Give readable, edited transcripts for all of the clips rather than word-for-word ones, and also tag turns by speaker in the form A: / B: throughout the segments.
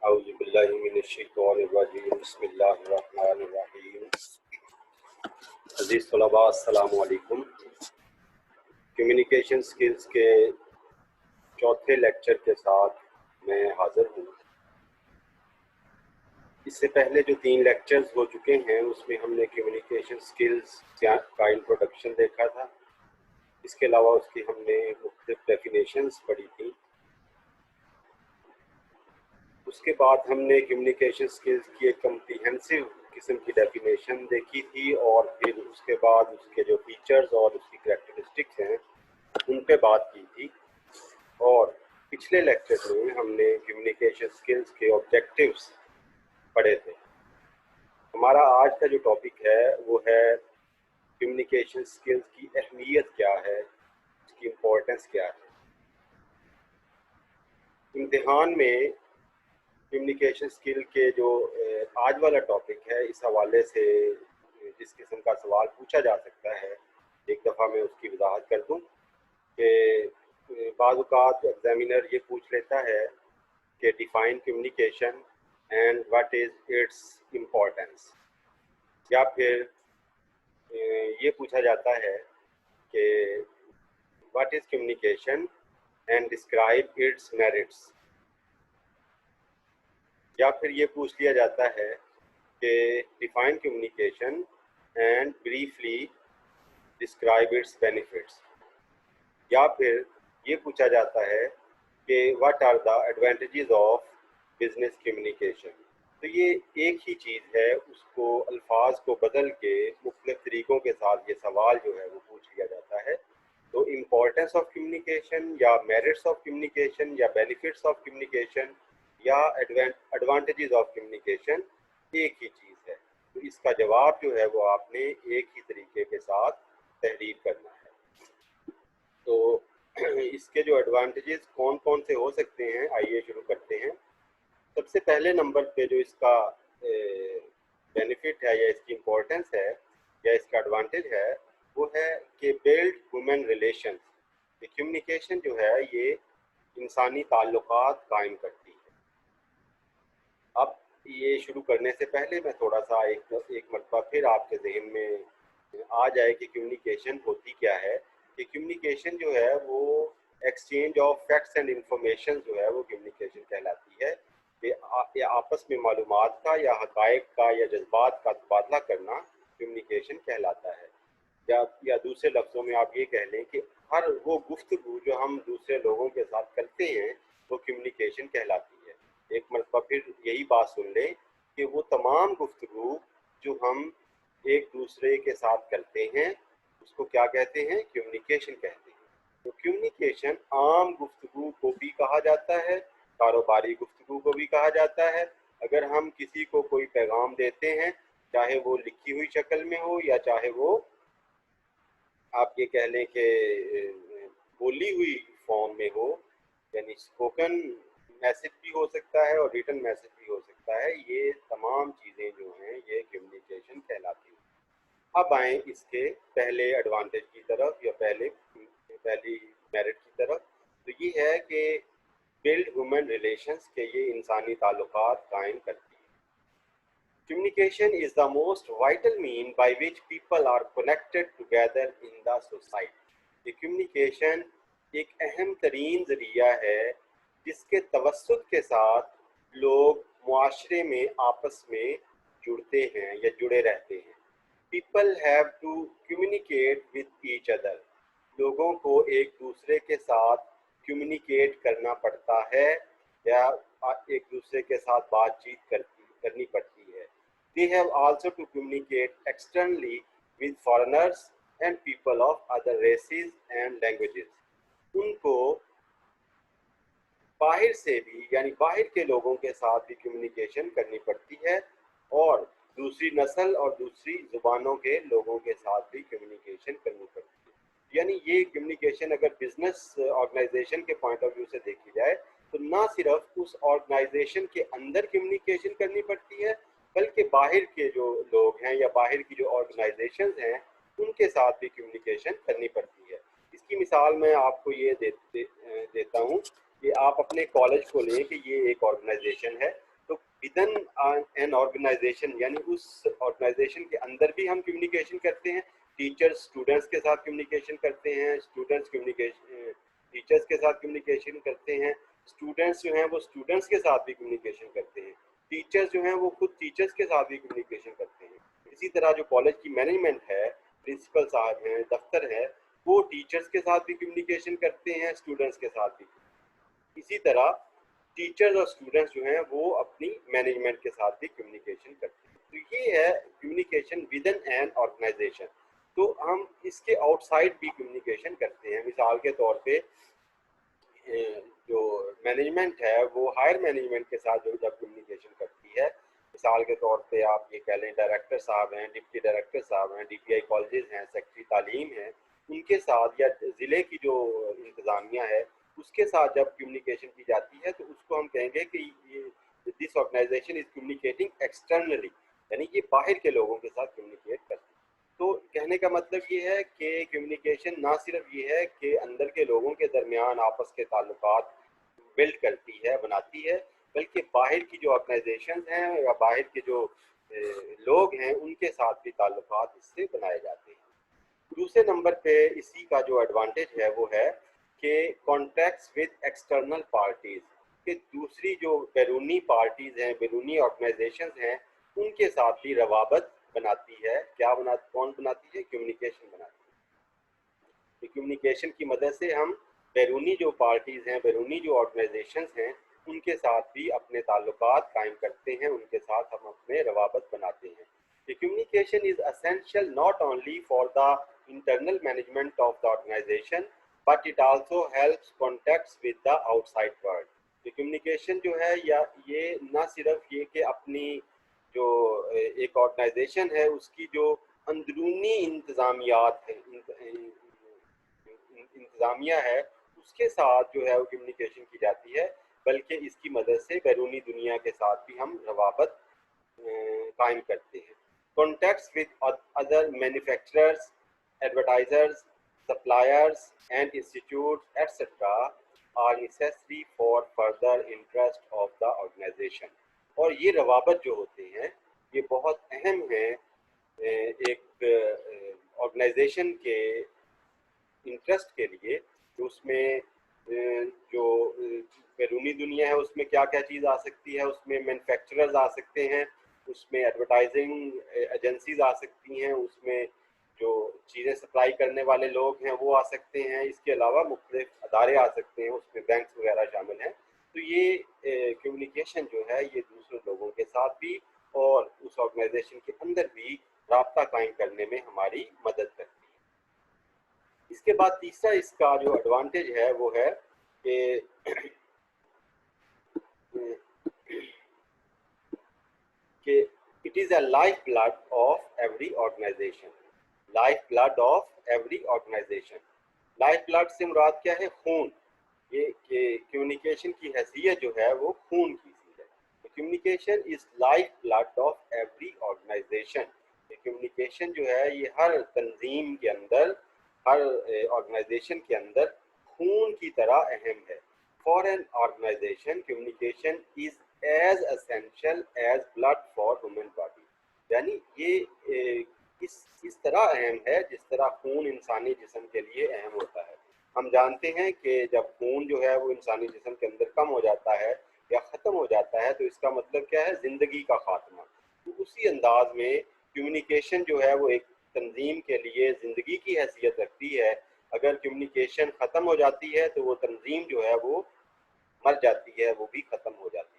A: اعوذ باللہ من الشیطان الرجیم بسم اللہ الرحمن الرحیم۔ عزیز طلباء السلام علیکم۔ کمیونیکیشن سکلز کے چوتھے لیکچر کے ساتھ میں حاضر ہوں۔ اس سے پہلے جو 3 لیکچرز ہو چکے ہیں اس میں ہم نے کمیونیکیشن سکلز کا انٹروڈکشن دیکھا تھا۔ اس کے علاوہ اس کی ہم نے مختلف ڈیفینیشنز پڑھی تھی۔ اس کے بعد ہم نے کمیونیکیشن سکلز کی ایک کمپریہنسو قسم کی ڈیفینیشن دیکھی تھی، اور پھر اس کے بعد اس کے جو فیچرز اور اس کی کریکٹرسٹکس ہیں ان پہ بات کی تھی۔ اور پچھلے لیکچر میں ہم نے کمیونیکیشن سکلز کے آبجیکٹیوز پڑھے تھے۔ ہمارا آج کا جو ٹاپک ہے وہ ہے کمیونیکیشن سکلز کی اہمیت کیا ہے، اس کی امپورٹنس کیا ہے۔ امتحان میں کمیونیکیشن سکل کے جو آج والا ٹاپک ہے، اس حوالے سے جس قسم کا سوال پوچھا جا سکتا ہے، ایک دفعہ میں اس کی وضاحت کر دوں کہ بعض اوقات ایگزامینر یہ پوچھ لیتا ہے کہ define communication and what is its importance, یا پھر یہ پوچھا جاتا ہے کہ what is communication and describe its merits, یا پھر یہ پوچھ لیا جاتا ہے کہ define communication and briefly describe its benefits, یا پھر یہ پوچھا جاتا ہے کہ what are the advantages of business communication. تو یہ ایک ہی چیز ہے، اس کو الفاظ کو بدل کے مختلف طریقوں کے ساتھ یہ سوال جو ہے وہ پوچھ لیا جاتا ہے۔ تو امپورٹنس آف کمیونیکیشن یا میرٹس آف کمیونیکیشن یا بینیفٹس آف کمیونیکیشن یا ایڈوانٹیجز آف کمیونیکیشن ایک ہی چیز ہے۔ تو اس کا جواب جو ہے وہ آپ نے ایک ہی طریقے کے ساتھ تحریر کرنا ہے۔ تو اس کے جو ایڈوانٹیجز کون کون سے ہو سکتے ہیں، آئیے شروع کرتے ہیں۔ سب سے پہلے نمبر پہ جو اس کا بینیفٹ ہے یا اس کی امپورٹنس ہے یا اس کا ایڈوانٹیج ہے وہ ہے کہ بلڈ ہیومن ریلیشنز۔ کمیونیکیشن جو ہے یہ انسانی تعلقات قائم کرتی ہے۔ اب یہ شروع کرنے سے پہلے میں تھوڑا سا ایک مرتبہ پھر آپ کے ذہن میں آ جائے کہ کمیونیکیشن ہوتی کیا ہے، کہ کمیونیکیشن جو ہے وہ exchange of facts and information جو ہے وہ کمیونیکیشن کہلاتی ہے، کہ آپس میں معلومات کا یا حقائق کا یا جذبات کا تبادلہ کرنا کمیونیکیشن کہلاتا ہے۔ یا دوسرے لفظوں میں آپ یہ کہہ لیں کہ ہر وہ گفتگو جو ہم دوسرے لوگوں کے ساتھ کرتے ہیں وہ کمیونیکیشن کہلاتی ہے۔ ایک مرتبہ پھر یہی بات سن لیں کہ وہ تمام گفتگو جو ہم ایک دوسرے کے ساتھ کرتے ہیں اس کو کیا کہتے ہیں؟ کمیونیکیشن کہتے ہیں۔ تو کمیونیکیشن عام گفتگو کو بھی کہا جاتا ہے، کاروباری گفتگو کو بھی کہا جاتا ہے۔ اگر ہم کسی کو کوئی پیغام دیتے ہیں، چاہے وہ لکھی ہوئی شکل میں ہو یا چاہے وہ آپ یہ کہہ لیں کہ بولی ہوئی فارم میں ہو، یعنی اسپوکن میسج بھی ہو سکتا ہے اور ریٹن میسج بھی ہو سکتا ہے، یہ تمام چیزیں جو ہیں یہ کمیونیکیشن کہلاتی ہیں۔ اب آئیں اس کے پہلے ایڈوانٹیج کی طرف یا پہلی میرٹ کی طرف، تو یہ ہے کہ بلڈ ہیومن ریلیشنز، کہ یہ انسانی تعلقات قائم کرتی ہے۔ Communication is the most vital mean by which people are connected together in the society۔ یہ کمیونیکیشن ایک اہم ترین ذریعہ ہے جس کے توسط کے ساتھ لوگ معاشرے میں آپس میں جڑتے ہیں یا جڑے رہتے ہیں۔ People have to communicate with each other۔ لوگوں کو ایک دوسرے کے ساتھ کمیونیکیٹ کرنا پڑتا ہے یا ایک دوسرے کے ساتھ بات چیت کرنی پڑتی ہے۔ They have also to communicate externally with foreigners and people of other races and languages۔ ان کو باہر سے بھی یعنی باہر کے لوگوں کے ساتھ بھی کمیونیکیشن کرنی پڑتی ہے، اور دوسری نسل اور دوسری زبانوں کے لوگوں کے ساتھ بھی کمیونیکیشن کرنی پڑتی ہے۔ یعنی یہ کمیونیکیشن اگر بزنس آرگنائزیشن کے پوائنٹ آف ویو سے دیکھی جائے تو نہ صرف اس آرگنائزیشن کے اندر کمیونیکیشن کرنی پڑتی ہے بلکہ باہر کے جو لوگ ہیں یا باہر کی جو آرگنائزیشنز ہیں ان کے ساتھ بھی کمیونیکیشن کرنی پڑتی ہے۔ اس کی مثال میں آپ کو یہ دیتا ہوں کہ آپ اپنے کالج کو لیں کہ یہ ایک آرگنائزیشن ہے، تو ودن این آرگنائزیشن یعنی اس آرگنائزیشن کے اندر بھی ہم کمیونیکیشن کرتے ہیں. ٹیچرز اسٹوڈنٹس کے ساتھ کمیونیکیشن کرتے ہیں, اسٹوڈنٹس کمیونیکیشن ٹیچرز کے ساتھ کمیونیکیشن کرتے ہیں, اسٹوڈنٹس جو ہیں وہ اسٹوڈنٹس کے ساتھ بھی کمیونیکیشن کرتے ہیں, ٹیچرز جو ہیں وہ خود ٹیچرز کے ساتھ بھی کمیونیکیشن کرتے ہیں. اسی طرح جو کالج کی مینجمنٹ ہے, پرنسپل صاحب ہیں, دفتر ہے, وہ ٹیچرز کے ساتھ بھی کمیونیکیشن کرتے ہیں, اسٹوڈنٹس کے ساتھ بھی. اسی طرح ٹیچرز اور اسٹوڈنٹس جو ہیں وہ اپنی مینجمنٹ کے ساتھ بھی کمیونیکیشن کرتے ہیں. تو یہ ہے communication within an organisation. تو ہم اس کے آؤٹ سائڈ بھی کمیونیکیشن کرتے ہیں. مثال کے طور پہ جو مینجمنٹ ہے وہ ہائر مینجمنٹ کے ساتھ جب کمیونیکیشن کرتی ہے, مثال کے طور پہ آپ یہ کہہ لیں ڈائریکٹر صاحب ہیں, ڈپٹی ڈائریکٹر صاحب ہیں, ڈی پی آئی کالجز ہیں, سیکٹری تعلیم ہیں, ان کے ساتھ یا ضلع کی جو انتظامیہ ہے اس کے ساتھ جب کمیونیکیشن کی جاتی ہے تو اس کو ہم کہیں گے کہ دس آرگنائزیشن از کمیونیکیٹنگ ایکسٹرنلی, یعنی یہ باہر کے لوگوں کے ساتھ کمیونیکیٹ کرتی ہے. تو کہنے کا مطلب یہ ہے کہ کمیونیکیشن نہ صرف یہ ہے کہ اندر کے لوگوں کے درمیان آپس کے تعلقات بلڈ کرتی ہے, بناتی ہے, بلکہ باہر کی جو آرگنائزیشنز ہیں یا باہر کے جو لوگ ہیں ان کے ساتھ بھی تعلقات اس سے بنائے جاتے ہیں. دوسرے نمبر پہ اسی کا جو ایڈوانٹیج ہے وہ ہے کہ کانٹیکٹس ود ایکسٹرنل پارٹیز, کہ دوسری جو بیرونی پارٹیز ہیں, بیرونی آرگنائزیشنز ہیں, ان کے ساتھ بھی روابط بناتی ہے. کیا کون بناتی ہے؟ کمیونیکیشن بناتی ہے. کمیونیکیشن کی مدد سے ہم بیرونی جو پارٹیز ہیں, بیرونی جو آرگنائزیشنز ہیں, ان کے ساتھ بھی اپنے تعلقات قائم کرتے ہیں, ان کے ساتھ ہم اپنے روابط بناتے ہیں. The communication is essential not only for the internal management of the organization, but it also helps contacts with the outside world. The communication جو ہے یا یہ نہ صرف یہ کہ اپنی جو ایک آرگنائزیشن ہے اس کی جو اندرونی انتظامیات ہیں, انتظامیہ ہے, اس کے ساتھ جو ہے وہ کمیونیکیشن کی جاتی ہے, بلکہ اس کی مدد سے بیرونی دنیا کے ساتھ بھی ہم روابط قائم کرتے ہیں. Contacts with other manufacturers, advertisers, suppliers and institutes, etc. are necessary for further interest of the organization. اور یہ روابط جو ہوتے ہیں یہ بہت اہم ہیں ایک آرگنائزیشن کے انٹرسٹ کے لیے. اس میں جو بیرونی دنیا ہے اس میں کیا کیا چیز آ سکتی ہے, اس میں مینوفیکچررز آ سکتے ہیں, اس میں ایڈورٹائزنگ ایجنسیز آ سکتی ہیں, اس میں جو چیزیں سپلائی کرنے والے لوگ ہیں وہ آ سکتے ہیں, اس کے علاوہ مختلف ادارے آ سکتے ہیں, اس میں بینکس وغیرہ شامل ہیں. تو یہ کمیونیکیشن جو ہے یہ دوسرے لوگوں کے ساتھ بھی اور اس آرگنائزیشن کے اندر بھی رابطہ قائم کرنے میں ہماری مدد کرتی ہے. اس کے بعد تیسرا اس کا جو ایڈوانٹیج ہے وہ ہے کہ it is a life blood of every organization. life blood of every organization. life blood سے مراد کیا ہے؟ خون. یہ کہ کمیونیکیشن کی حیثیت جو ہے وہ خون کی چیز ہے. Communication is life blood of every organisation. Communication جو ہے یہ ہر تنظیم کے اندر, ہر آرگنائزیشن کے اندر خون کی طرح اہم ہے. For an organisation communication is as essential as blood for human body. یعنی یہ اس طرح اہم ہے جس طرح خون انسانی جسم کے لیے اہم ہوتا ہے. ہم جانتے ہیں کہ جب خون جو ہے وہ انسانی جسم کے اندر کم ہو جاتا ہے یا ختم ہو جاتا ہے تو اس کا مطلب کیا ہے؟ زندگی کا خاتمہ. تو اسی انداز میں کمیونیکیشن جو ہے وہ ایک تنظیم کے لیے زندگی کی حیثیت رکھتی ہے. اگر کمیونیکیشن ختم ہو جاتی ہے تو وہ تنظیم جو ہے وہ مر جاتی ہے, وہ بھی ختم ہو جاتی ہے.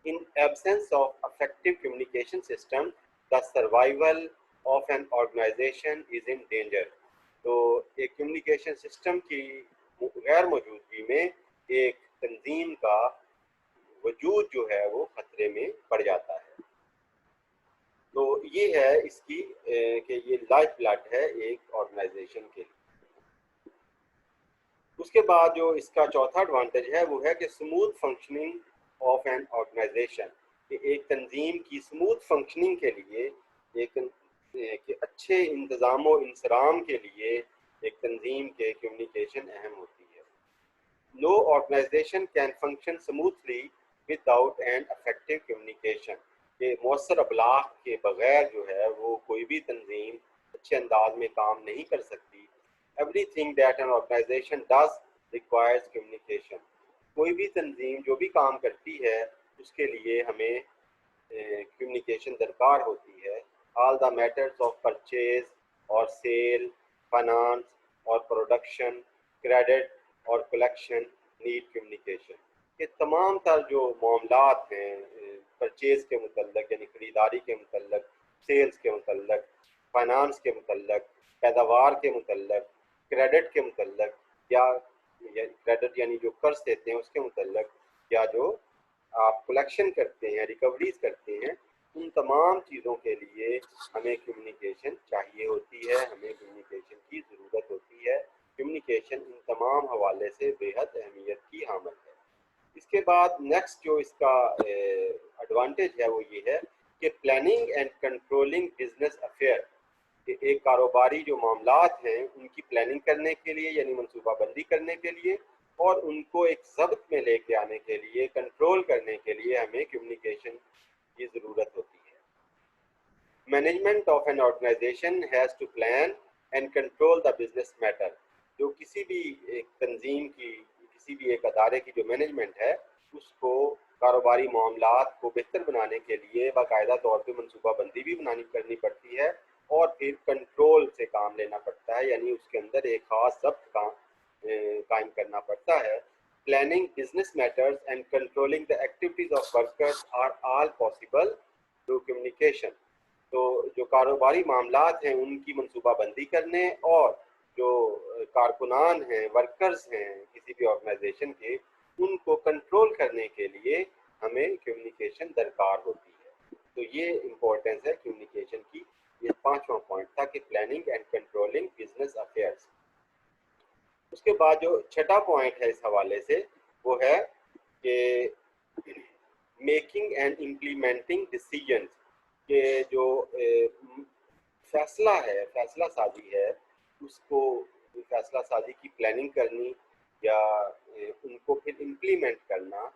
A: In absence of effective communication system, the survival of an organization is in danger. تو ایک کمیونیکیشن سسٹم کی غیر موجودگی میں ایک تنظیم کا وجود جو ہے وہ خطرے میں پڑ جاتا ہے. تو یہ ہے اس کی کہ یہ لائف بلڈ ہے ایک آرگنائزیشن کے لیے. اس کے بعد جو اس کا چوتھا ایڈوانٹیج ہے وہ ہے کہ smooth functioning of an organisation. کہ ایک تنظیم کی اسموتھ فنکشننگ کے لیے, ایک کہ اچھے انتظام و انصرام کے لیے ایک تنظیم کے کمیونیکیشن اہم ہوتی ہے. No organization can function smoothly without an effective communication, کہ مؤثر ابلاغ کے بغیر جو ہے وہ کوئی بھی تنظیم اچھے انداز میں کام نہیں کر سکتی. Everything that an organisation does requires communication. کوئی بھی تنظیم جو بھی کام کرتی ہے اس کے لیے ہمیں کمیونیکیشن درکار ہوتی ہے. آل دا میٹرز آف پرچیز اور سیل، فائنانس اور پروڈکشن، کریڈٹ اور کلیکشن نیڈ کمیونیکیشن. یہ تمام تر جو معاملات ہیں پرچیز کے متعلق یعنی خریداری کے متعلق، سیلز کے متعلق، فائنانس کے متعلق، پیداوار کے متعلق، کریڈٹ کے متعلق، یا کریڈٹ یعنی جو قرض دیتے ہیں اس کے متعلق، یا جو آپ کلیکشن کرتے ہیں، ریکوریز کرتے ہیں، ان تمام چیزوں کے لیے ہمیں کمیونیکیشن چاہیے ہوتی ہے، ہمیں کمیونیکیشن کی ضرورت ہوتی ہے. کمیونیکیشن ان تمام حوالے سے بے حد اہمیت کی حامل ہے. اس کے بعد نیکسٹ جو اس کا ایڈوانٹیج ہے وہ یہ ہے کہ planning and controlling business affair, کہ ایک کاروباری جو معاملات ہیں ان کی پلاننگ کرنے کے لیے یعنی منصوبہ بندی کرنے کے لیے اور ان کو ایک ضبط میں لے کے آنے کے لیے، کنٹرول کرنے کے لیے ہمیں کمیونیکیشن کی ضرورت ہوتی ہے. Management of an organisation has to plan and control the business matter. جو کسی بھی ایک تنظیم کی، کسی بھی ایک ادارے کی جو مینجمنٹ ہے اس کو کاروباری معاملات کو بہتر بنانے کے لیے باقاعدہ طور پہ منصوبہ بندی بھی کرنی پڑتی ہے اور پھر کنٹرول سے کام لینا پڑتا ہے، یعنی اس کے اندر ایک خاص ضبط قائم کرنا پڑتا ہے. Planning business matters and controlling the activities of workers are all possible through communication. تو جو کاروباری معاملات ہیں ان کی منصوبہ بندی کرنے اور جو کارکنان ہیں، ورکرز ہیں کسی بھی آرگنائزیشن کے، ان کو کنٹرول کرنے کے لیے ہمیں کمیونیکیشن درکار ہوتی ہے. تو یہ امپورٹنس ہے کمیونیکیشن کی. یہ 5واں پوائنٹ تھا کہ planning and controlling business affairs. اس کے بعد جو 6واں پوائنٹ ہے اس حوالے سے وہ ہے کہ میکنگ اینڈ امپلیمنٹنگ ڈیسیجنز، کہ جو فیصلہ ہے، فیصلہ سازی ہے، اس کو فیصلہ سازی کی پلاننگ کرنی یا ان کو پھر امپلیمنٹ کرنا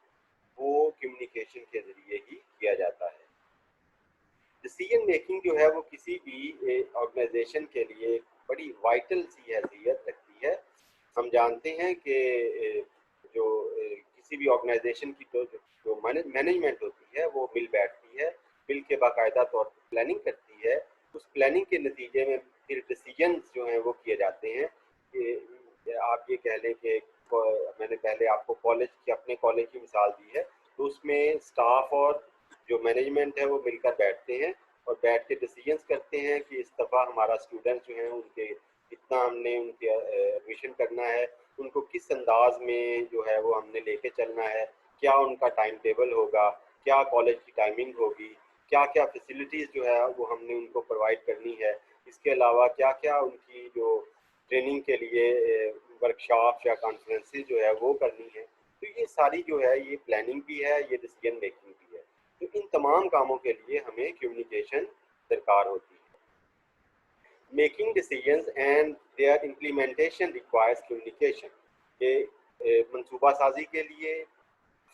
A: وہ کمیونیکیشن کے ذریعے ہی کیا جاتا ہے. ڈیسیجن میکنگ جو ہے وہ کسی بھی آرگنائزیشن کے لیے بڑی وائٹل سی حیثیت رکھتی ہے. ہم جانتے ہیں کہ جو کسی بھی آرگنائزیشن کی جو مینجمنٹ ہوتی ہے وہ مل بیٹھتی ہے، مل کے باقاعدہ طور پر پلاننگ کرتی ہے. اس پلاننگ کے نتیجے میں پھر ڈیسیجنز جو ہیں وہ کیے جاتے ہیں. کہ آپ یہ کہہ لیں کہ میں نے پہلے آپ کو اپنے کالج کی مثال دی ہے، تو اس میں اسٹاف اور جو مینجمنٹ ہے وہ مل کر بیٹھتے ہیں اور بیٹھ کے ڈیسیجنز کرتے ہیں کہ اس دفعہ ہمارا اسٹوڈنٹ جو ہیں ان کے کتنا ہم نے ان کے ایڈمیشن کرنا ہے، ان کو کس انداز میں جو ہے وہ ہم نے لے کے چلنا ہے، کیا ان کا ٹائم ٹیبل ہوگا، کیا کالج کی ٹائمنگ ہوگی، کیا کیا فیسلٹیز جو ہے وہ ہم نے ان کو پرووائڈ کرنی ہے، اس کے علاوہ کیا کیا ان کی جو ٹریننگ کے لیے ورکشاپ یا کانفرنسز جو ہے وہ کرنی ہے. تو یہ ساری جو ہے یہ پلاننگ بھی ہے، یہ ڈیسیجن میکنگ بھی ہے. تو ان تمام کاموں کے لیے ہمیں کمیونیکیشن درکار ہوتی ہے. Making decisions and their implementation requires communication, کہ منصوبہ سازی کے لیے،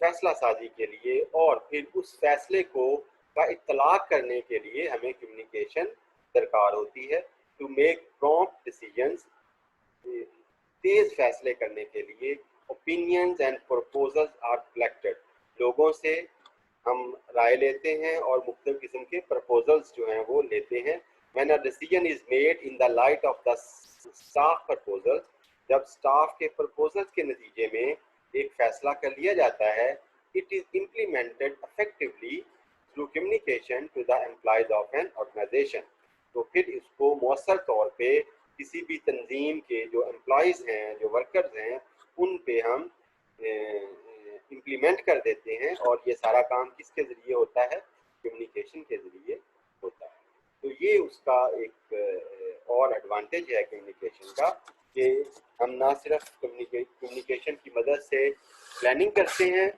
A: فیصلہ سازی کے لیے اور پھر اس فیصلے کا اطلاق کرنے کے لیے ہمیں کمیونیکیشن درکار ہوتی ہے. ٹو میک پرومپٹ ڈیسیجنز، تیز فیصلے کرنے کے لیے. Opinions and proposals are collected, لوگوں سے ہم رائے لیتے ہیں اور مختلف قسم کے پرپوزلز جو ہیں وہ لیتے ہیں. when a decision is made in the light of the staff proposals، جب اسٹاف کے پرپوزلز کے نتیجے میں ایک فیصلہ کر لیا جاتا ہے، it is implemented effectively through communication to the employees of an organization. تو پھر اس کو مؤثر طور پہ کسی بھی تنظیم کے جو امپلائیز ہیں، جو ورکرز ہیں، ان پہ ہم امپلیمنٹ کر دیتے ہیں. اور یہ سارا کام کس کے ذریعے ہوتا ہے؟ کمیونیکیشن کے ذریعے ہوتا ہے. تو یہ اس کا ایک اور ایڈوانٹیج ہے کمیونیکیشن کا، کہ ہم نہ صرف کمیونیکیشن کی مدد سے پلاننگ کرتے ہیں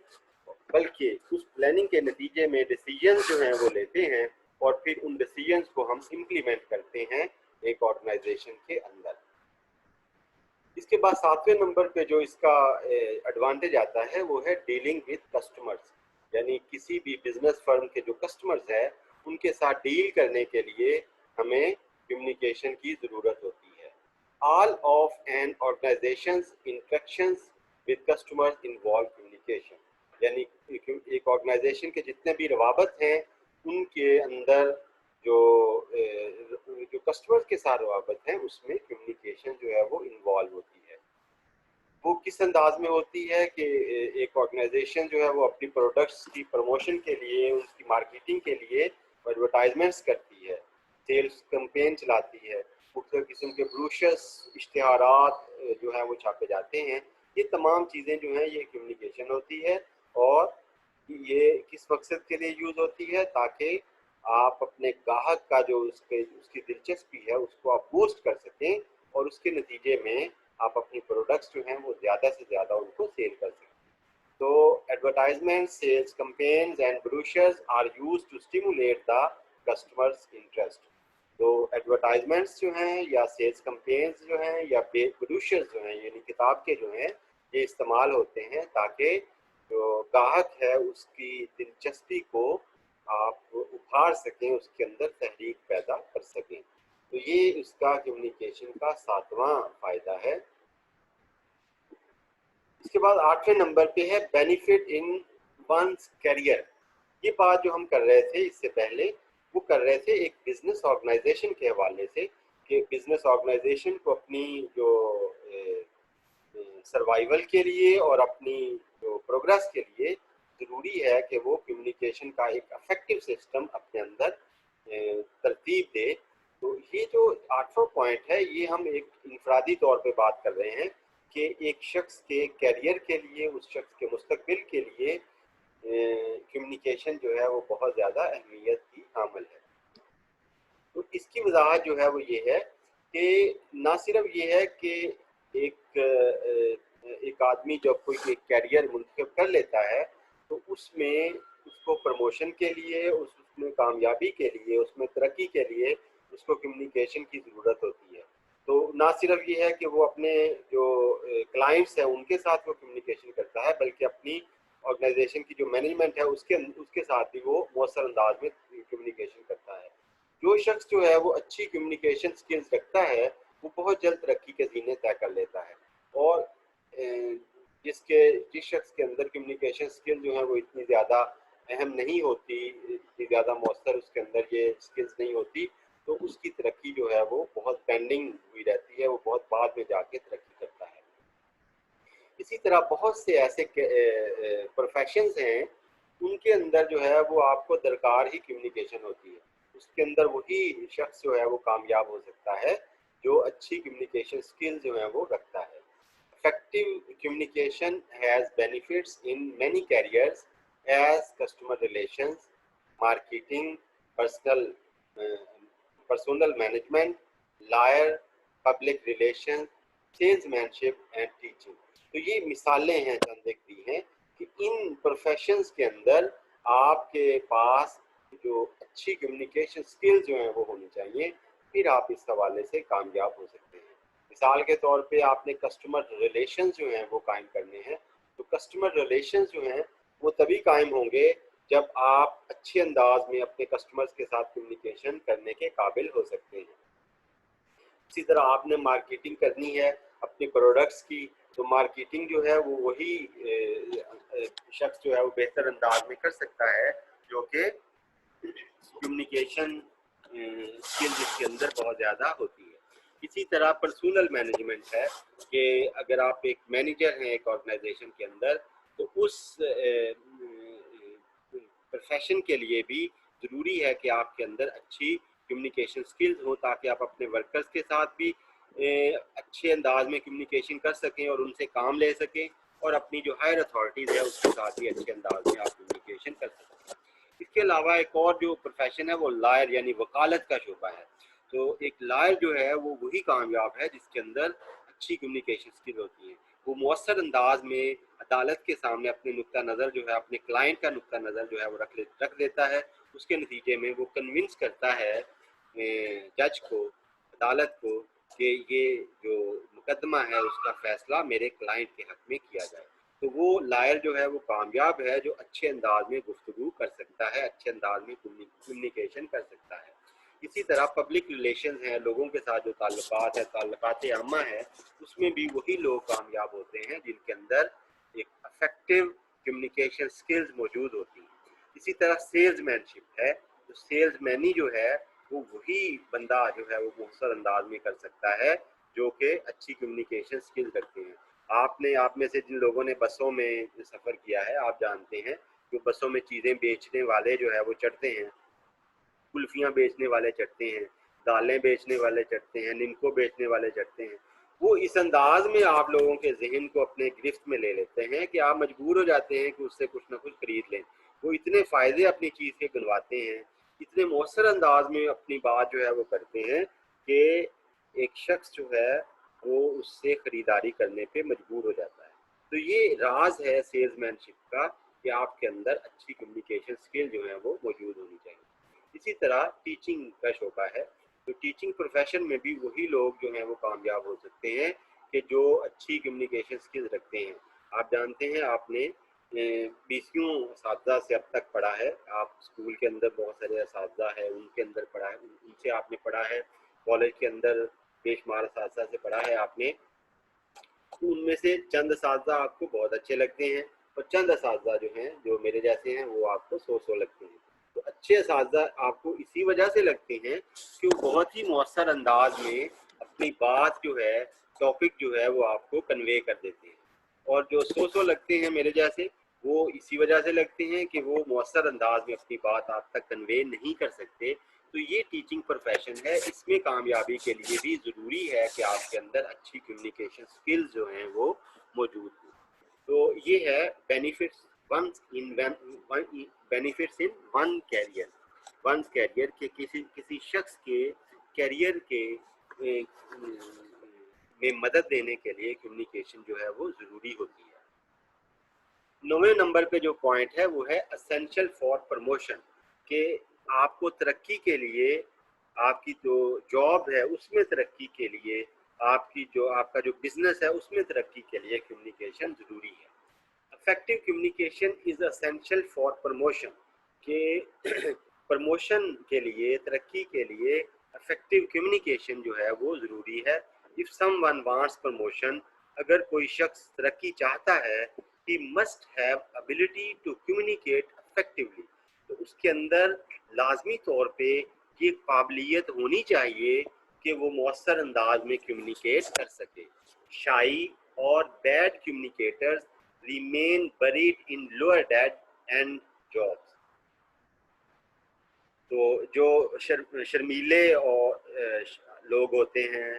A: بلکہ اس پلاننگ کے نتیجے میں ڈیسیجنز جو ہیں وہ لیتے ہیں اور پھر ان ڈیسیجنز کو ہم امپلیمنٹ کرتے ہیں ایک آرگنائزیشن کے اندر. اس کے بعد 7ویں نمبر پہ جو اس کا ایڈوانٹیج آتا ہے وہ ہے ڈیلنگ وتھ کسٹمرز، یا یعنی کسی بھی بزنس فرم کے جو کسٹمرز ہیں ان کے ساتھ ڈیل کرنے کے لیے ہمیں کمیونیکیشن کی ضرورت ہوتی ہے. All of an organisation's interactions with customers involve communication. یعنی ایک آرگنائزیشن کے جتنے بھی روابط ہیں ان کے اندر جو کسٹمرز کے ساتھ روابط ہیں اس میں کمیونیکیشن جو ہے وہ انوالو ہوتی ہے. وہ کس انداز میں ہوتی ہے کہ ایک آرگنائزیشن جو ہے وہ اپنی پروڈکٹس کی پروموشن کے لیے، ان کی مارکیٹنگ کے لیے ایڈورٹائزمنٹس کرتی ہے، سیلز کمپین چلاتی ہے، مختلف قسم کے بروشرز، اشتہارات جو ہیں وہ چھاپے جاتے ہیں. یہ تمام چیزیں جو ہیں یہ کمیونیکیشن ہوتی ہے. اور یہ کس مقصد کے لیے یوز ہوتی ہے؟ تاکہ آپ اپنے گاہک کا جو اس کی دلچسپی ہے اس کو آپ بوسٹ کر سکیں اور اس کے نتیجے میں آپ اپنی پروڈکٹس جو ہیں وہ زیادہ سے زیادہ ان کو سیل کر سکیں. تو advertisement, sales campaigns and brochures are use to stimulate the customers interest. تو ایڈورٹائزمنٹس جو ہیں یا سیلز کمپینز جو ہیں یا بروشرز جو ہیں یعنی کتاب کے جو ہیں یہ استعمال ہوتے ہیں تاکہ جو گاہک ہے اس کی دلچسپی کو آپ ابھار سکیں، اس کے اندر تحریک پیدا کر سکیں. تو یہ اس کا کمیونیکیشن کا 7واں فائدہ ہے. اس کے بعد 8ویں نمبر پہ ہے بینیفٹ ان ونس کیریئر. یہ بات جو ہم کر رہے تھے اس سے پہلے وہ کر رہے تھے ایک بزنس آرگنائزیشن کے حوالے سے کہ بزنس آرگنائزیشن کو اپنی جو سروائیول کے لیے اور اپنی جو پروگرس کے لیے ضروری ہے کہ وہ کمیونیکیشن کا ایک افیکٹو سسٹم اپنے اندر ترتیب دے. تو یہ جو 8واں پوائنٹ ہے یہ ہم ایک انفرادی طور پہ بات کر رہے ہیں کہ ایک شخص کے کیریئر کے لیے، اس شخص کے مستقبل کے لیے کمیونیکیشن جو ہے وہ بہت زیادہ اہمیت کی حامل ہے. تو اس کی وضاحت جو ہے وہ یہ ہے کہ نہ صرف یہ ہے کہ ایک آدمی جب کوئی ایک کیریئر منتخب کر لیتا ہے تو اس میں اس کو پروموشن کے لیے، اس میں کامیابی کے لیے، اس میں ترقی کے لیے اس کو کمیونیکیشن کی ضرورت ہوتی ہے. تو نہ صرف یہ ہے کہ وہ اپنے جو کلائنٹس ہیں ان کے ساتھ وہ کمیونیکیشن کرتا ہے بلکہ اپنی آرگنائزیشن کی جو مینجمنٹ ہے اس کے ساتھ بھی وہ مؤثر انداز میں کمیونیکیشن کرتا ہے. جو شخص جو ہے وہ اچھی کمیونیکیشن سکلز رکھتا ہے وہ بہت جلد ترقی کے زینے طے کر لیتا ہے. اور جس شخص کے اندر کمیونیکیشن سکل جو ہیں وہ اتنی زیادہ اہم نہیں ہوتی، اتنی زیادہ مؤثر اس کے اندر یہ سکلز نہیں ہوتی، تو اس کی ترقی جو ہے وہ بہت پینڈنگ ہوئی رہتی ہے، وہ بہت بعد میں جا کے ترقی کرتا ہے. اسی طرح بہت سے ایسے پروفیشنز ہیں ان کے اندر جو ہے وہ آپ کو درکار ہی کمیونیکیشن ہوتی ہے. اس کے اندر وہی شخص جو ہے وہ کامیاب ہو سکتا ہے جو اچھی کمیونیکیشن سکل جو ہیں وہ رکھتا ہے. Effective communication has benefits in many careers as customer relations, marketing, personal management, lawyer, public relations, salesmanship and teaching. تو یہ مثالیں ہیں چند ایک دی ہیں کہ ان پروفیشنز کے اندر آپ کے پاس جو اچھی کمیونیکیشن سکل جو ہیں وہ ہونی چاہیے، پھر آپ اس حوالے سے کامیاب ہو سکتے ہیں. مثال کے طور پہ آپ نے کسٹمر ریلیشنز جو ہیں وہ قائم کرنے ہیں، تو کسٹمر ریلیشنز جو ہیں وہ تبھی قائم ہوں گے جب آپ اچھے انداز میں اپنے کسٹمرز کے ساتھ کمیونیکیشن کرنے کے قابل ہو سکتے ہیں. اسی طرح آپ نے مارکیٹنگ کرنی ہے اپنے پروڈکٹس کی، تو مارکیٹنگ جو ہے وہ وہی شخص جو ہے وہ بہتر انداز میں کر سکتا ہے جو کہ کمیونیکیشن اسکل جس کے اندر بہت زیادہ ہوتی ہے. اسی طرح پرسونل مینجمنٹ ہے کہ اگر آپ ایک مینیجر ہیں ایک آرگنائزیشن کے اندر تو اس پروفیشن کے لیے بھی ضروری ہے کہ آپ کے اندر اچھی کمیونیکیشن سکلز ہوں تاکہ آپ اپنے ورکرز کے ساتھ بھی اچھے انداز میں کمیونیکیشن کر سکیں اور ان سے کام لے سکیں اور اپنی جو ہائر اتھارٹیز ہے اس کے ساتھ بھی اچھے انداز میں آپ کمیونیکیشن کر سکیں. اس کے علاوہ ایک اور جو پروفیشن ہے وہ لائر یعنی وکالت کا شعبہ ہے. تو ایک لائر جو ہے وہ وہی کامیاب ہے جس کے اندر اچھی کمیونیکیشن سکل ہوتی ہے. وہ مؤثر انداز میں عدالت کے سامنے اپنے نقطہ نظر جو ہے اپنے کلائنٹ کا نقطہ نظر جو ہے وہ رکھ دیتا ہے. اس کے نتیجے میں وہ کنونس کرتا ہے جج کو، عدالت کو کہ یہ جو مقدمہ ہے اس کا فیصلہ میرے کلائنٹ کے حق میں کیا جائے. تو وہ لائر جو ہے وہ کامیاب ہے جو اچھے انداز میں گفتگو کر سکتا ہے، اچھے انداز میں کمیونیکیشن کر سکتا ہے۔ اسی طرح پبلک ریلیشنز ہیں، لوگوں کے ساتھ جو تعلقات ہیں، تعلقات عامہ ہیں، اس میں بھی وہی لوگ کامیاب ہوتے ہیں جن کے اندر ایک افیکٹو کمیونیکیشن سکلز موجود ہوتی ہیں۔ اسی طرح سیلز مین شپ ہے، تو سیلز مینی جو ہے وہ وہی بندہ جو ہے وہ مؤثر انداز میں کر سکتا ہے جو کہ اچھی کمیونیکیشن سکلز رکھتے ہیں۔ آپ میں سے جن لوگوں نے بسوں میں سفر کیا ہے آپ جانتے ہیں کہ بسوں میں چیزیں بیچنے والے جو ہے وہ چڑھتے ہیں، کلفیاں بیچنے والے چڑھتے ہیں، دالیں بیچنے والے چڑھتے ہیں، نمکو بیچنے والے چڑھتے ہیں۔ وہ اس انداز میں آپ لوگوں کے ذہن کو اپنے گرفت میں لے لیتے ہیں کہ آپ مجبور ہو جاتے ہیں کہ اس سے کچھ نہ کچھ خرید لیں۔ وہ اتنے فائدے اپنی چیز کے گنواتے ہیں، اتنے مؤثر انداز میں اپنی بات جو ہے وہ کرتے ہیں کہ ایک شخص جو ہے وہ اس سے خریداری کرنے پہ مجبور ہو جاتا ہے۔ تو یہ راز ہے سیلز مین شپ کا کہ آپ کے اندر اچھی کمیونیکیشن سکل جو ہے وہ موجود ہونی چاہیے۔ اسی طرح ٹیچنگ کا شعبہ ہے، تو ٹیچنگ پروفیشن میں بھی وہی لوگ جو ہیں وہ کامیاب ہو سکتے ہیں کہ جو اچھی کمیونیکیشن سکلز رکھتے ہیں۔ آپ جانتے ہیں آپ نے 20 اساتذہ سے اب تک پڑھا ہے، آپ اسکول کے اندر بہت سارے اساتذہ ہیں ان کے اندر پڑھا ہے، ان سے آپ نے پڑھا ہے، کالج کے اندر بے شمار اساتذہ سے پڑھا ہے آپ نے، ان میں سے چند اساتذہ آپ کو بہت اچھے لگتے ہیں اور چند اساتذہ جو ہیں جو میرے جیسے ہیں وہ آپ کو سو لگتے ہیں۔ تو اچھے اساتذہ آپ کو اسی وجہ سے لگتے ہیں کہ وہ بہت ہی مؤثر انداز میں اپنی بات جو ہے، ٹاپک جو ہے وہ آپ کو کنوے کر دیتے ہیں، اور جو سو لگتے ہیں میرے جیسے وہ اسی وجہ سے لگتے ہیں کہ وہ مؤثر انداز میں اپنی بات آپ تک کنوے نہیں کر سکتے۔ تو یہ ٹیچنگ پروفیشن ہے، اس میں کامیابی کے لیے بھی ضروری ہے کہ آپ کے اندر اچھی کمیونیکیشن سکلز جو ہیں وہ موجود ہوں۔ تو یہ ہے benefits benefits in one career کے کسی شخص کے کیریئر کے میں مدد دینے کے لیے کمیونیکیشن جو ہے وہ ضروری ہوتی ہے۔ 9ویں نمبر پہ جو پوائنٹ ہے وہ ہے اسینشل فار پروموشن، کہ آپ کو ترقی کے لیے، آپ کی جو جاب ہے اس میں ترقی کے لیے، آپ کا جو بزنس ہے اس میں ترقی کے لیے کمیونیکیشن ضروری ہے۔ Effective communication is essential for promotion, کہ پروموشن کے لیے، ترقی کے لیے افیکٹو کمیونیکیشن جو ہے وہ ضروری ہے۔ if someone wants promotion، اگر کوئی شخص ترقی چاہتا ہے، he must have ability to communicate effectively، تو اس کے اندر لازمی طور پہ یہ قابلیت ہونی چاہیے کہ وہ مؤثر انداز میں کمیونیکیٹ کر سکے۔ شائی اور bad communicators remain bred in lower dead end jobs, تو جو شرمیلے اور لوگ ہوتے ہیں،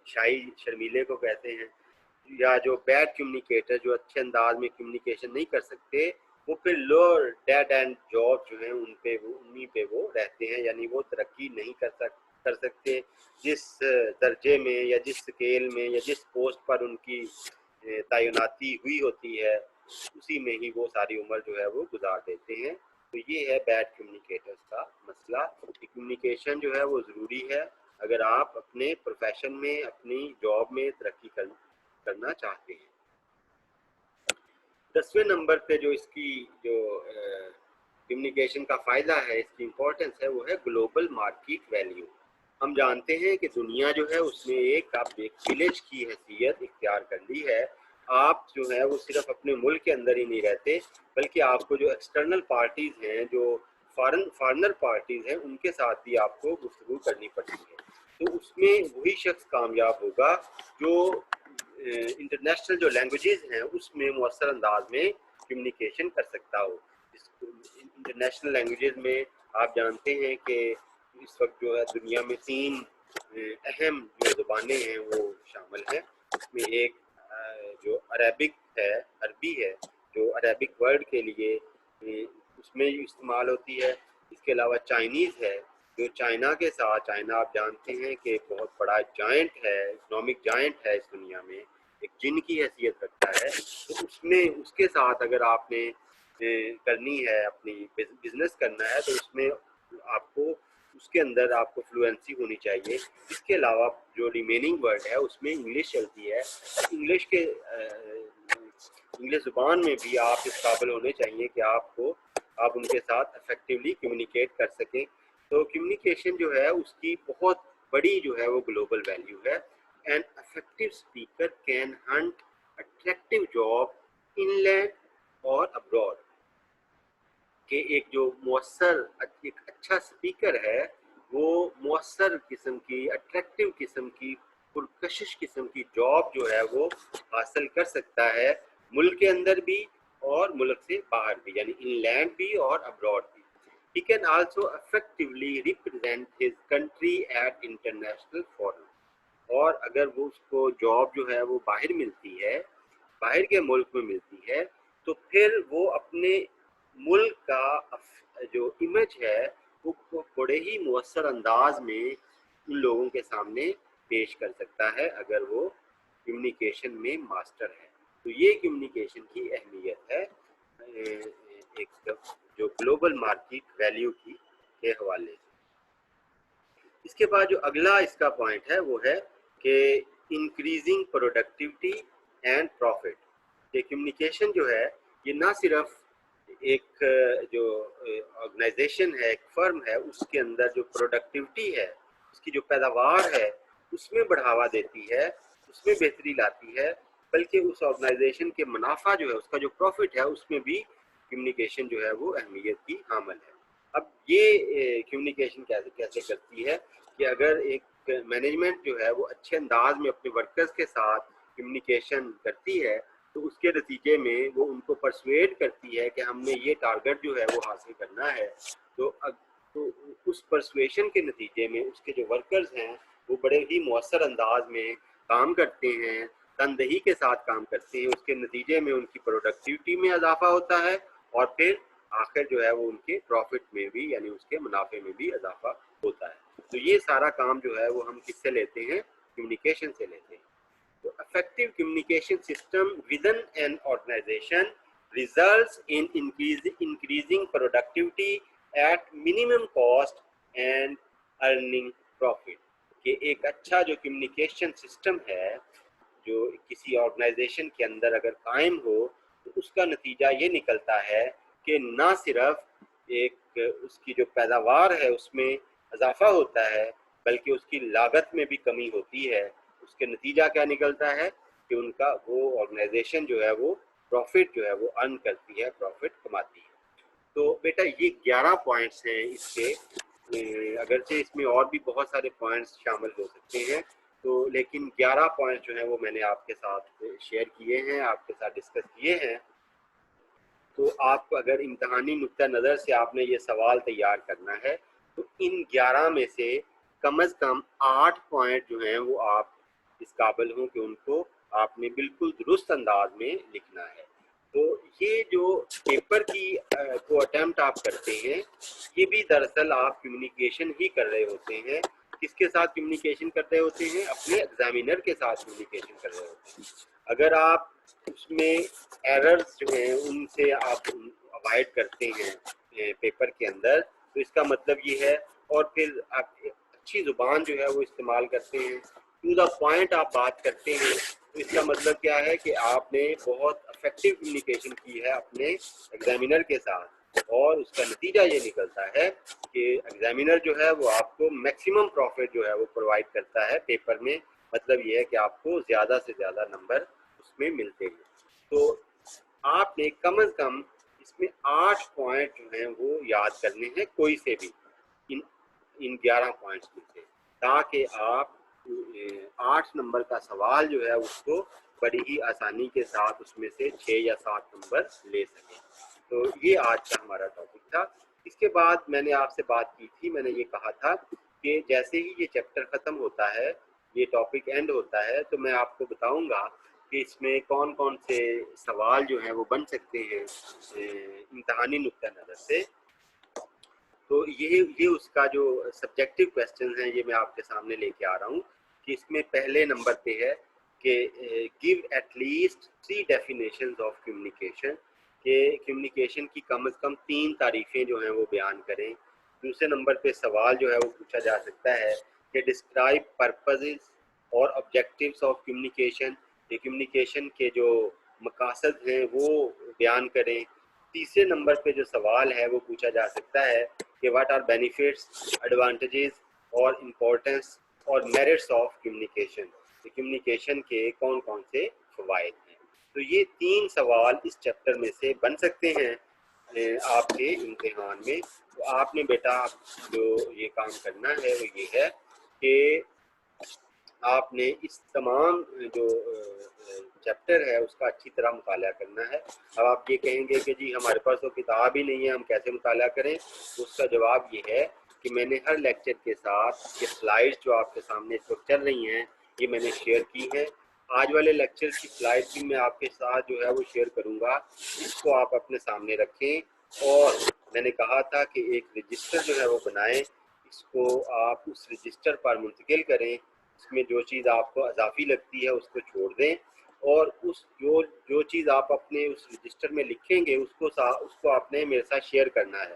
A: شائی شرمیلے کو کہتے ہیں، یا جو بیڈ کمیونیکیٹر جو اچھے انداز میں کمیونیکیشن نہیں کر سکتے، وہ پھر لوئر ڈیڈ اینڈ جاب جو ہیں انہی پہ وہ رہتے ہیں، یعنی وہ ترقی نہیں کر سکتے۔ جس درجے میں یا جس سکیل میں یا جس پوسٹ پر ان کی تعیناتی ہوئی ہوتی ہے اسی میں ہی وہ ساری عمر جو ہے وہ گزار دیتے ہیں۔ تو یہ ہے بیڈ کمیونیکیٹرز کا مسئلہ۔ کمیونیکیشن جو ہے وہ ضروری ہے اگر آپ اپنے پروفیشن میں، اپنی جاب میں ترقی کرنا چاہتے ہیں۔ 10ویں نمبر پہ جو اس کی جو کمیونیکیشن کا فائدہ ہے، اس کی امپورٹنس ہے، وہ ہے گلوبل مارکیٹ ویلیو۔ ہم جانتے ہیں کہ دنیا جو ہے اس میں ایک ولیج کی حیثیت اختیار کر لی ہے۔ آپ جو ہے وہ صرف اپنے ملک کے اندر ہی نہیں رہتے، بلکہ آپ کو جو ایکسٹرنل پارٹیز ہیں، جو فارنر پارٹیز ہیں، ان کے ساتھ بھی آپ کو گفتگو کرنی پڑتی ہے۔ تو اس میں وہی شخص کامیاب ہوگا جو انٹرنیشنل جو لینگویجز ہیں اس میں مؤثر انداز میں کمیونیکیشن کر سکتا ہو۔ انٹرنیشنل لینگویجز میں آپ جانتے ہیں کہ اس وقت جو ہے دنیا میں 3 اہم جو زبانیں ہیں وہ شامل ہیں۔ اس میں ایک جو عربی ہے جو عربک ورلڈ کے لیے اس میں استعمال ہوتی ہے۔ اس کے علاوہ چائنیز ہے جو چائنا کے ساتھ، چائنا آپ جانتے ہیں کہ بہت بڑا جائنٹ ہے، اکنامک جائنٹ ہے اس دنیا میں، ایک جن کی حیثیت رکھتا ہے۔ تو اس کے ساتھ اگر آپ نے کرنی ہے، اپنی بزنس کرنا ہے، تو اس میں آپ کو اس کے اندر آپ کو فلوئنسی ہونی چاہیے۔ اس کے علاوہ جو ریمیننگ ورڈ ہے اس میں انگلش چلتی ہے۔ انگلش کے انگلش زبان میں بھی آپ اس قابل ہونے چاہیے کہ آپ ان کے ساتھ افیکٹولی کمیونیکیٹ کر سکیں. تو کمیونیکیشن جو ہے اس کی بہت بڑی جو ہے وہ گلوبل ویلیو ہے. An effective speaker can hunt attractive job inland اور ابراڈ. کہ ایک جو مؤثر ایک اچھا اسپیکر ہے وہ مؤثر قسم کی اٹریکٹیو قسم کی پرکشش قسم کی جاب جو ہے وہ حاصل کر سکتا ہے ملک کے اندر بھی اور ملک سے باہر بھی, یعنی ان لینڈ بھی اور ابراڈ بھی. He can also effectively represent his country at international forum. اور اگر وہ اس کو جاب جو ہے وہ باہر ملتی ہے, باہر کے ملک میں ملتی ہے, تو پھر وہ اپنے ملک کا جو امیج ہے وہ بڑے ہی مؤثر انداز میں ان لوگوں کے سامنے پیش کر سکتا ہے اگر وہ کمیونیکیشن میں ماسٹر ہے. تو یہ کمیونیکیشن کی اہمیت ہے ایک جو گلوبل مارکیٹ ویلیو کی کے حوالے سے. اس کے بعد جو اگلا اس کا پوائنٹ ہے وہ ہے کہ انکریزنگ پروڈکٹیوٹی اینڈ پروفٹ. یہ کمیونیکیشن جو ہے یہ نہ صرف ایک جو آرگنائزیشن ہے, ایک فرم ہے, اس کے اندر جو پروڈکٹیوٹی ہے, اس کی جو پیداوار ہے اس میں بڑھاوا دیتی ہے, اس میں بہتری لاتی ہے, بلکہ اس آرگنائزیشن کے منافع جو ہے, اس کا جو پروفٹ ہے, اس میں بھی کمیونیکیشن جو ہے وہ اہمیت کی حامل ہے. اب یہ کمیونیکیشن کیسے کرتی ہے کہ اگر ایک مینجمنٹ جو ہے وہ اچھے انداز میں اپنے ورکرز کے ساتھ کمیونیکیشن کرتی ہے تو اس کے نتیجے میں وہ ان کو پرسویٹ کرتی ہے کہ ہم نے یہ ٹارگٹ جو ہے وہ حاصل کرنا ہے. تو اس پرسویشن کے نتیجے میں اس کے جو ورکرز ہیں وہ بڑے ہی مؤثر انداز میں کام کرتے ہیں, تندہی کے ساتھ کام کرتے ہیں. اس کے نتیجے میں ان کی پروڈکٹیوٹی میں اضافہ ہوتا ہے اور پھر آخر جو ہے وہ ان کے پروفٹ میں بھی, یعنی اس کے منافع میں بھی اضافہ ہوتا ہے. تو یہ سارا کام جو ہے وہ ہم کس سے لیتے ہیں؟ کمیونیکیشن سے لیتے ہیں. تو effective communication system within an organization results in increasing productivity at minimum cost and earning profit. کہ ایک اچھا جو کمیونیکیشن سسٹم ہے جو کسی آرگنائزیشن کے اندر اگر قائم ہو تو اس کا نتیجہ یہ نکلتا ہے کہ نہ صرف ایک اس کی جو پیداوار ہے اس میں اضافہ ہوتا ہے بلکہ اس کی لاگت میں بھی کمی ہوتی ہے. اس کے نتیجہ کیا نکلتا ہے کہ ان کا وہ آرگنائزیشن جو ہے وہ پروفٹ جو ہے وہ ارن کرتی ہے, پروفٹ کماتی ہے. تو بیٹا یہ 11 پوائنٹس ہیں اس کے, اگرچہ اس میں اور بھی بہت سارے پوائنٹس شامل ہو سکتے ہیں تو لیکن 11 پوائنٹس جو ہیں وہ میں نے آپ کے ساتھ شیئر کیے ہیں, آپ کے ساتھ ڈسکس کیے ہیں. تو آپ اگر امتحانی نقطہ نظر سے آپ نے یہ سوال تیار کرنا ہے تو ان 11 میں سے کم از کم 8 پوائنٹ جو ہیں وہ آپ اس قابل ہوں کہ ان کو آپ نے بالکل درست انداز میں لکھنا ہے. تو یہ جو پیپر کی کو اٹیمپٹ آپ کرتے ہیں یہ بھی دراصل آپ کمیونیکیشن ہی کر رہے ہوتے ہیں. کس کے ساتھ کمیونیکیشن کر رہے ہوتے ہیں؟ اپنے ایگزامینر کے ساتھ کمیونیکیشن کر رہے ہوتے ہیں. اگر آپ اس میں ایررز جو ہیں ان سے آپ اوائڈ کرتے ہیں پیپر کے اندر تو اس کا مطلب یہ ہے, اور پھر آپ اچھی زبان جو ہے وہ استعمال کرتے ہیں, ٹو دا پوائنٹ آپ بات کرتے ہیں, تو اس کا مطلب کیا ہے کہ آپ نے بہت افیکٹو کمیونیکیشن کی ہے اپنے ایگزامینر کے ساتھ, اور اس کا نتیجہ یہ نکلتا ہے کہ ایگزامینر جو ہے وہ آپ کو میکسیمم پروفٹ جو ہے وہ پرووائڈ کرتا ہے پیپر میں. مطلب یہ ہے کہ آپ کو زیادہ سے زیادہ نمبر اس میں ملتے ہیں. تو آپ نے کم از کم اس میں 8 پوائنٹ جو ہیں وہ یاد کرنے ہیں کوئی سے بھی ان 11 پوائنٹس میں سے, تاکہ آپ 8 نمبر کا سوال جو ہے اس کو بڑی ہی آسانی کے ساتھ اس میں سے 6 یا 7 نمبر لے سکیں. تو یہ آج کا ہمارا ٹاپک تھا. اس کے بعد میں نے آپ سے بات کی تھی, میں نے یہ کہا تھا کہ جیسے ہی یہ چیپٹر ختم ہوتا ہے, یہ ٹاپک اینڈ ہوتا ہے, تو میں آپ کو بتاؤں گا کہ اس میں کون کون سے سوال جو ہیں وہ بن سکتے ہیں امتحانی نقطہ نظر سے. تو یہ اس کا جو سبجیکٹیو کویسچنز ہیں یہ میں آپ کے سامنے لے کے آ رہا ہوں کہ اس میں پہلے نمبر پہ ہے کہ give at least 3 definitions of communication, کہ کمیونیکیشن کی کم از کم 3 تعریفیں جو ہیں وہ بیان کریں. دوسرے نمبر پہ سوال جو ہے وہ پوچھا جا سکتا ہے کہ ڈسکرائب پرپزز اور آبجیکٹیوز آف کمیونیکیشن, یہ کمیونیکیشن کے جو مقاصد ہیں وہ بیان کریں. تیسرے نمبر پہ جو سوال ہے وہ پوچھا جا سکتا ہے کہ واٹ آر بینیفٹس، ایڈوانٹیجز اور امپورٹنس اور میرٹس آف کمیونیکیشن. کمیونیکیشن کے کون کون سے فوائد ہیں. تو یہ 3 سوال اس چیپٹر میں سے بن سکتے ہیں آپ کے امتحان میں. تو آپ نے بیٹا جو یہ کام کرنا ہے وہ یہ ہے کہ آپ نے اس تمام جو چیپٹر ہے اس کا اچھی طرح مطالعہ کرنا ہے. اب آپ یہ کہیں گے کہ جی ہمارے پاس تو کتاب ہی نہیں ہے، ہم کیسے مطالعہ کریں؟ تو اس کا جواب یہ ہے کہ میں نے ہر لیکچر کے ساتھ یہ سلائڈز جو آپ کے سامنے اس وقت چل رہی ہیں یہ میں نے شیئر کی ہیں. آج والے لیکچر کی سلائڈ بھی میں آپ کے ساتھ جو ہے وہ شیئر کروں گا. اس کو آپ اپنے سامنے رکھیں اور میں نے کہا تھا کہ ایک رجسٹر جو ہے وہ بنائیں. اس کو آپ اس رجسٹر پر منتقل کریں. اس میں جو چیز آپ کو اضافی لگتی ہے اس کو چھوڑ دیں اور اس جو چیز آپ اپنے اس رجسٹر میں لکھیں گے اس کو آپ نے میرے ساتھ شیئر کرنا ہے.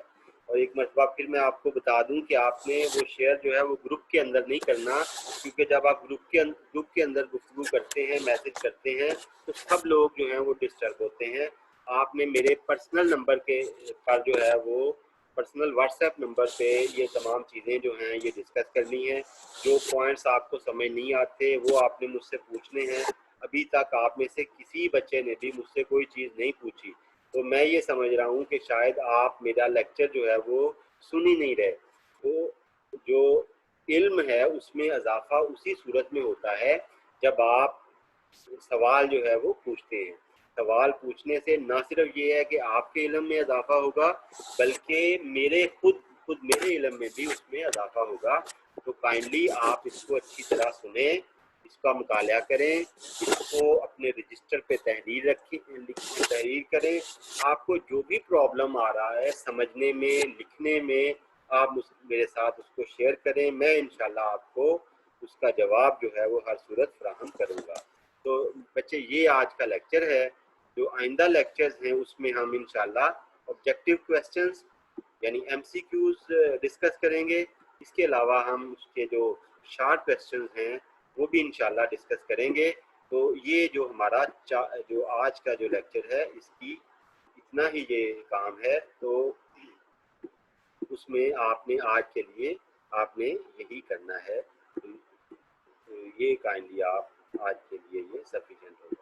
A: اور ایک مرتبہ پھر میں آپ کو بتا دوں کہ آپ نے وہ شیئر جو ہے وہ گروپ کے اندر نہیں کرنا، کیونکہ جب آپ گروپ کے اندر گفتگو کرتے ہیں، میسج کرتے ہیں تو سب لوگ جو ہیں وہ ڈسٹرب ہوتے ہیں. آپ نے میرے پرسنل نمبر کے پر جو ہے وہ پرسنل واٹس ایپ نمبر پہ یہ تمام چیزیں جو ہیں یہ ڈسکس کرنی ہیں. جو پوائنٹس آپ کو سمجھ نہیں آتے وہ آپ نے مجھ سے پوچھنے ہیں. ابھی تک آپ میں سے کسی بچے نے بھی مجھ سے کوئی چیز نہیں پوچھی، تو میں یہ سمجھ رہا ہوں کہ شاید آپ میرا لیکچر جو ہے وہ سن ہی نہیں رہے. تو جو علم ہے اس میں اضافہ اسی صورت میں ہوتا ہے جب آپ سوال جو ہے وہ پوچھتے ہیں. سوال پوچھنے سے نہ صرف یہ ہے کہ آپ کے علم میں اضافہ ہوگا بلکہ خود میرے علم میں بھی اس میں اضافہ ہوگا. تو کائنڈلی آپ اس کو اچھی طرح سنیں، اس کا مطالعہ کریں، اس کو اپنے رجسٹر پہ تحریر کریں. آپ کو جو بھی پرابلم آ رہا ہے سمجھنے میں، لکھنے میں، آپ میرے ساتھ اس کو شیئر کریں. میں انشاءاللہ آپ کو اس کا جواب جو ہے وہ ہر صورت فراہم کروں گا. تو بچے یہ آج کا لیکچر ہے. جو آئندہ لیکچرز ہیں اس میں ہم انشاءاللہ آبجیکٹیو کویسچنز یعنی ایم سی کیوز ڈسکس کریں گے. اس کے علاوہ ہم اس کے جو شارٹ کویسچنز ہیں وہ بھی انشاءاللہ ڈسکس کریں گے. تو یہ جو ہمارا جو آج کا جو لیکچر ہے اس کی اتنا ہی یہ کام ہے. تو اس میں آپ نے آج کے لیے آپ نے یہی کرنا ہے. یہ کائنڈلی آپ آج کے لیے یہ سفیشینٹ ہوگا.